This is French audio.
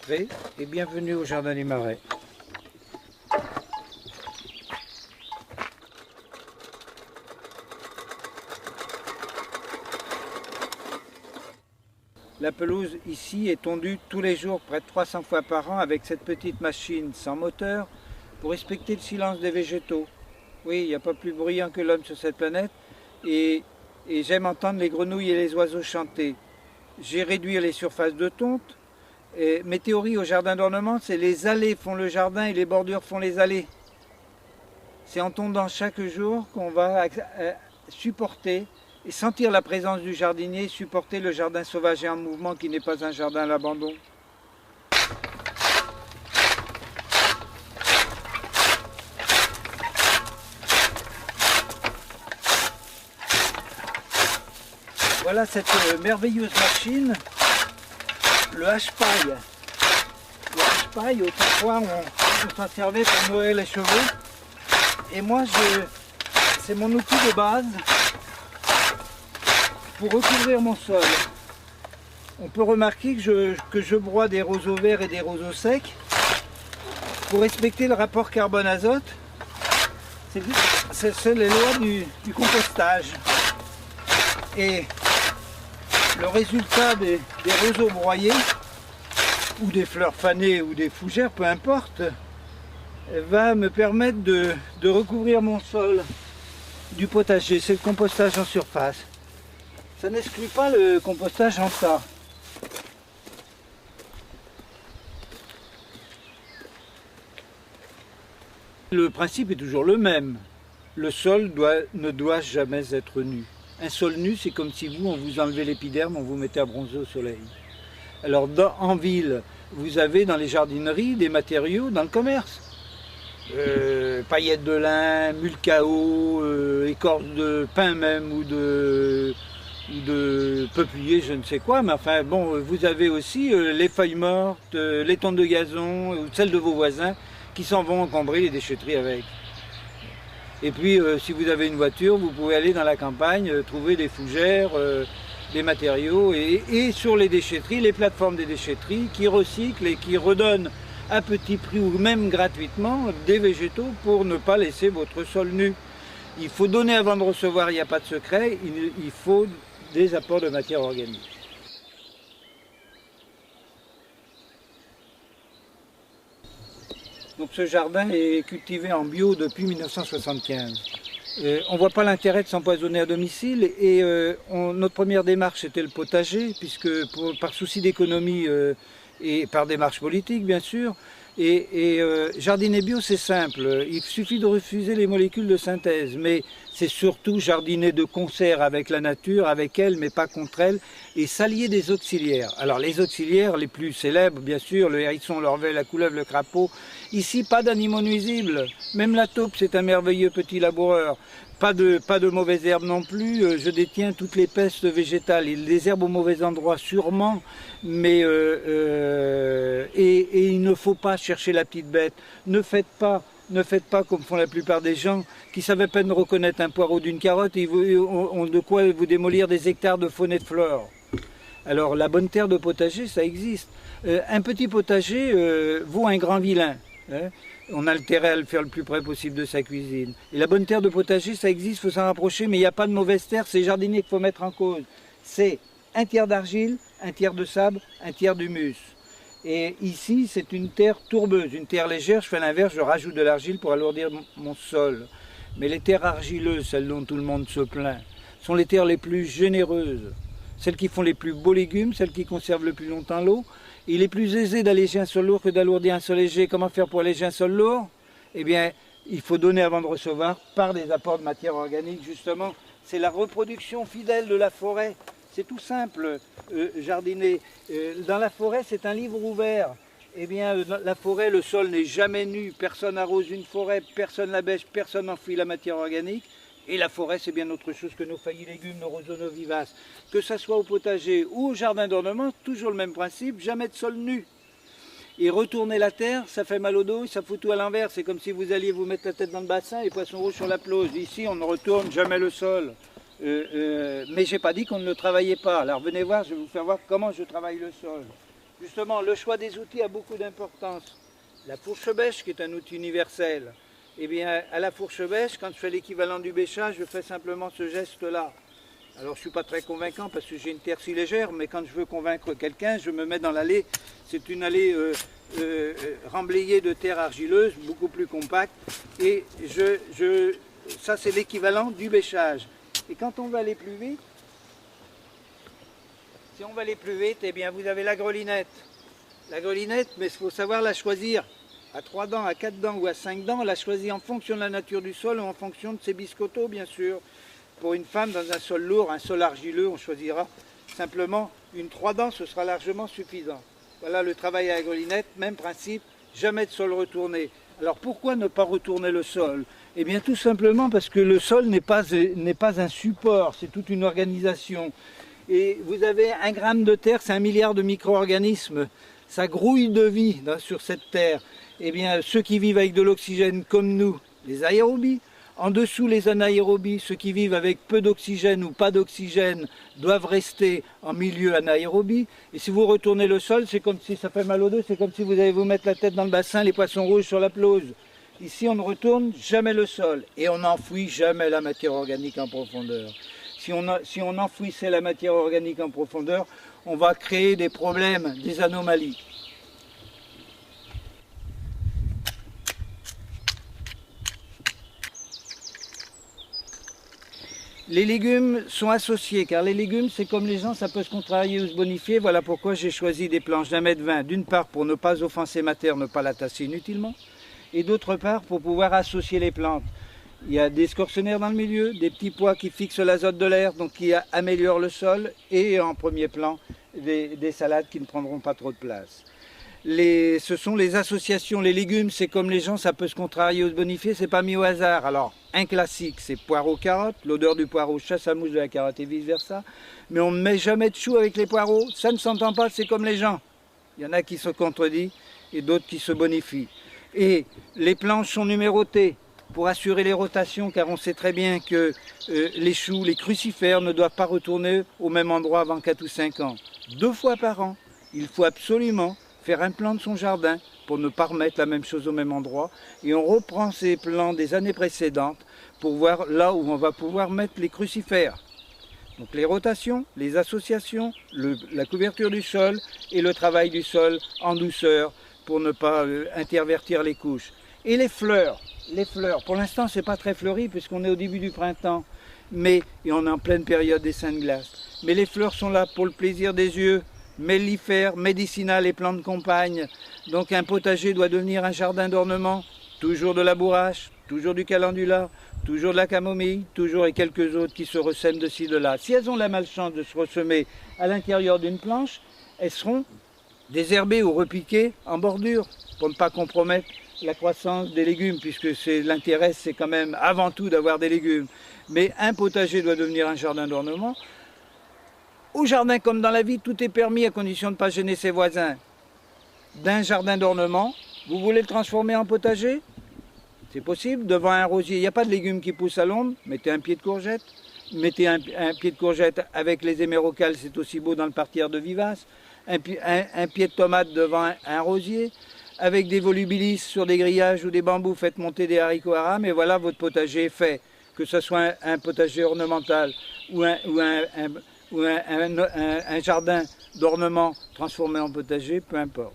d'entrée et bienvenue au Jardin des Marais. La pelouse ici est tondue tous les jours, près de 300 fois par an, avec cette petite machine sans moteur pour respecter le silence des végétaux. Oui, il n'y a pas plus bruyant que l'homme sur cette planète et j'aime entendre les grenouilles et les oiseaux chanter. J'ai réduit les surfaces de tonte. Et mes théories au jardin d'ornement, c'est les allées font le jardin et les bordures font les allées. C'est en tondant chaque jour qu'on va supporter et sentir la présence du jardinier, supporter le jardin sauvage et en mouvement qui n'est pas un jardin à l'abandon. Voilà cette merveilleuse machine, le hache-paille. Le hache-paille, autrefois, on s'en servait pour nourrir les chevaux. Et moi, c'est mon outil de base pour recouvrir mon sol. On peut remarquer que je broie des roseaux verts et des roseaux secs pour respecter le rapport carbone-azote. C'est les lois du compostage. Et le résultat des roseaux broyés, ou des fleurs fanées, ou des fougères, peu importe, va me permettre de recouvrir mon sol du potager. C'est le compostage en surface. Ça n'exclut pas le compostage en tas. Le principe est toujours le même. Le sol ne doit jamais être nu. Un sol nu, c'est comme si on vous enlevait l'épiderme, on vous mettait à bronzer au soleil. Alors en ville, vous avez dans les jardineries des matériaux dans le commerce. Paillettes de lin, mulcao, écorce de pin même ou de peuplier, je ne sais quoi. Mais enfin bon, vous avez aussi les feuilles mortes, les tontes de gazon, ou celles de vos voisins qui s'en vont encombrer les déchetteries avec. Et puis, si vous avez une voiture, vous pouvez aller dans la campagne, trouver des fougères, des matériaux, et sur les déchetteries, les plateformes des déchetteries qui recyclent et qui redonnent à petit prix ou même gratuitement des végétaux pour ne pas laisser votre sol nu. Il faut donner avant de recevoir, il n'y a pas de secret, il faut des apports de matière organique. Donc ce jardin est cultivé en bio depuis 1975. On ne voit pas l'intérêt de s'empoisonner à domicile et notre première démarche était le potager, puisque par souci d'économie et par démarche politique bien sûr. Jardiner bio c'est simple, il suffit de refuser les molécules de synthèse, mais c'est surtout jardiner de concert avec la nature, avec elle mais pas contre elle, et s'allier des auxiliaires. Alors les auxiliaires les plus célèbres bien sûr, le hérisson, l'orvet, la couleuvre, le crapaud. Ici pas d'animaux nuisibles, même la taupe c'est un merveilleux petit laboureur. Pas de mauvaises herbes non plus, je détiens toutes les pestes végétales, et les herbes au mauvais endroit sûrement, mais il ne faut pas chercher la petite bête. Ne faites pas comme font la plupart des gens qui savent à peine reconnaître un poireau d'une carotte et ont de quoi vous démolir des hectares de faune et de flore. Alors la bonne terre de potager, ça existe. Un petit potager vaut un grand vilain. Hein. On a intérêt à le faire le plus près possible de sa cuisine. Et la bonne terre de potager, ça existe, il faut s'en rapprocher, mais il n'y a pas de mauvaise terre, c'est les jardiniers qu'il faut mettre en cause. C'est un tiers d'argile, un tiers de sable, un tiers d'humus. Et ici, c'est une terre tourbeuse, une terre légère, je fais l'inverse, je rajoute de l'argile pour alourdir mon sol. Mais les terres argileuses, celles dont tout le monde se plaint, sont les terres les plus généreuses. Celles qui font les plus beaux légumes, celles qui conservent le plus longtemps l'eau. Il est plus aisé d'alléger un sol lourd que d'alourdir un sol léger. Comment faire pour alléger un sol lourd? Eh bien, il faut donner avant de recevoir par des apports de matière organique, justement. C'est la reproduction fidèle de la forêt. C'est tout simple, jardiner. Dans la forêt, c'est un livre ouvert. Eh bien, la forêt, le sol n'est jamais nu. Personne n'arrose une forêt, personne la bêche, personne n'enfuit la matière organique. Et la forêt, c'est bien autre chose que nos faillis légumes, nos roseaux vivaces. Que ça soit au potager ou au jardin d'ornement, toujours le même principe, jamais de sol nu. Et retourner la terre, ça fait mal au dos, ça fout tout à l'envers. C'est comme si vous alliez vous mettre la tête dans le bassin et poisson rouge sur la pelouse. Ici, on ne retourne jamais le sol. Mais je n'ai pas dit qu'on ne le travaillait pas. Alors venez voir, je vais vous faire voir comment je travaille le sol. Justement, le choix des outils a beaucoup d'importance. La fourche-bêche, qui est un outil universel, eh bien, à la fourche-bêche, quand je fais l'équivalent du bêchage, je fais simplement ce geste-là. Alors, je ne suis pas très convaincant parce que j'ai une terre si légère, mais quand je veux convaincre quelqu'un, je me mets dans l'allée. C'est une allée remblayée de terre argileuse, beaucoup plus compacte. Et ça, c'est l'équivalent du bêchage. Et quand on va aller plus vite, si on va aller plus vite, eh bien, vous avez la grelinette. La grelinette, mais il faut savoir la choisir. À 3 dents, à 4 dents ou à 5 dents, on la choisit en fonction de la nature du sol ou en fonction de ses biscottos, bien sûr. Pour une femme, dans un sol lourd, un sol argileux, on choisira simplement une 3 dents, ce sera largement suffisant. Voilà le travail à la grelinette, même principe, jamais de sol retourné. Alors pourquoi ne pas retourner le sol? Eh bien tout simplement parce que le sol n'est pas un support, c'est toute une organisation. Et vous avez 1 gramme de terre, c'est 1 milliard de micro-organismes. Ça grouille de vie sur cette terre. Eh bien, ceux qui vivent avec de l'oxygène comme nous, les aérobies. En dessous, les anaérobies, ceux qui vivent avec peu d'oxygène ou pas d'oxygène, doivent rester en milieu anaérobie. Et si vous retournez le sol, c'est comme si ça fait mal aux deux, c'est comme si vous allez vous mettre la tête dans le bassin, les poissons rouges sur la pelouse. Ici, on ne retourne jamais le sol et on n'enfouit jamais la matière organique en profondeur. Si on enfouissait la matière organique en profondeur, on va créer des problèmes, des anomalies. Les légumes sont associés, car les légumes, c'est comme les gens, ça peut se contrarier ou se bonifier. Voilà pourquoi j'ai choisi des planches d'1,20 m, d'une part pour ne pas offenser ma terre, ne pas la tasser inutilement, et d'autre part pour pouvoir associer les plantes. Il y a des scorsonnaires dans le milieu, des petits pois qui fixent l'azote de l'air, donc qui améliorent le sol, et en premier plan, des salades qui ne prendront pas trop de place. Ce sont les associations, les légumes, c'est comme les gens, ça peut se contrarier ou se bonifier, c'est pas mis au hasard. Alors, un classique, c'est poireau-carotte, l'odeur du poireau chasse à mouche de la carotte et vice-versa, mais on ne met jamais de choux avec les poireaux, ça ne s'entend pas, c'est comme les gens. Il y en a qui se contredisent et d'autres qui se bonifient. Et les planches sont numérotées pour assurer les rotations, car on sait très bien que les choux, les crucifères ne doivent pas retourner au même endroit avant 4 ou 5 ans. 2 fois par an, il faut absolument faire un plan de son jardin pour ne pas remettre la même chose au même endroit. Et on reprend ces plans des années précédentes pour voir là où on va pouvoir mettre les crucifères. Donc les rotations, les associations, la couverture du sol et le travail du sol en douceur pour ne pas intervertir les couches. Et les fleurs, pour l'instant c'est pas très fleuri puisqu'on est au début du printemps, et on est en pleine période des saints de glace. Mais les fleurs sont là pour le plaisir des yeux, mellifères, médicinales et plantes de compagne. Donc un potager doit devenir un jardin d'ornement, toujours de la bourrache, toujours du calendula, toujours de la camomille, toujours et quelques autres qui se ressèment de ci, de là. Si elles ont la malchance de se ressemer à l'intérieur d'une planche, elles seront désherbées ou repiquées en bordure pour ne pas compromettre la croissance des légumes, puisque l'intérêt c'est quand même avant tout d'avoir des légumes. Mais un potager doit devenir un jardin d'ornement. Au jardin comme dans la vie, tout est permis à condition de ne pas gêner ses voisins. D'un jardin d'ornement, vous voulez le transformer en potager? C'est possible, devant un rosier, il n'y a pas de légumes qui poussent à l'ombre, mettez un pied de courgette. Mettez un pied de courgette avec les hémérocalles, c'est aussi beau dans le parterre de vivaces. Un pied de tomate devant un rosier. Avec des volubilis sur des grillages ou des bambous, faites monter des haricots à rames et voilà, votre potager est fait. Que ce soit un potager ornemental ou un jardin d'ornement transformé en potager, peu importe.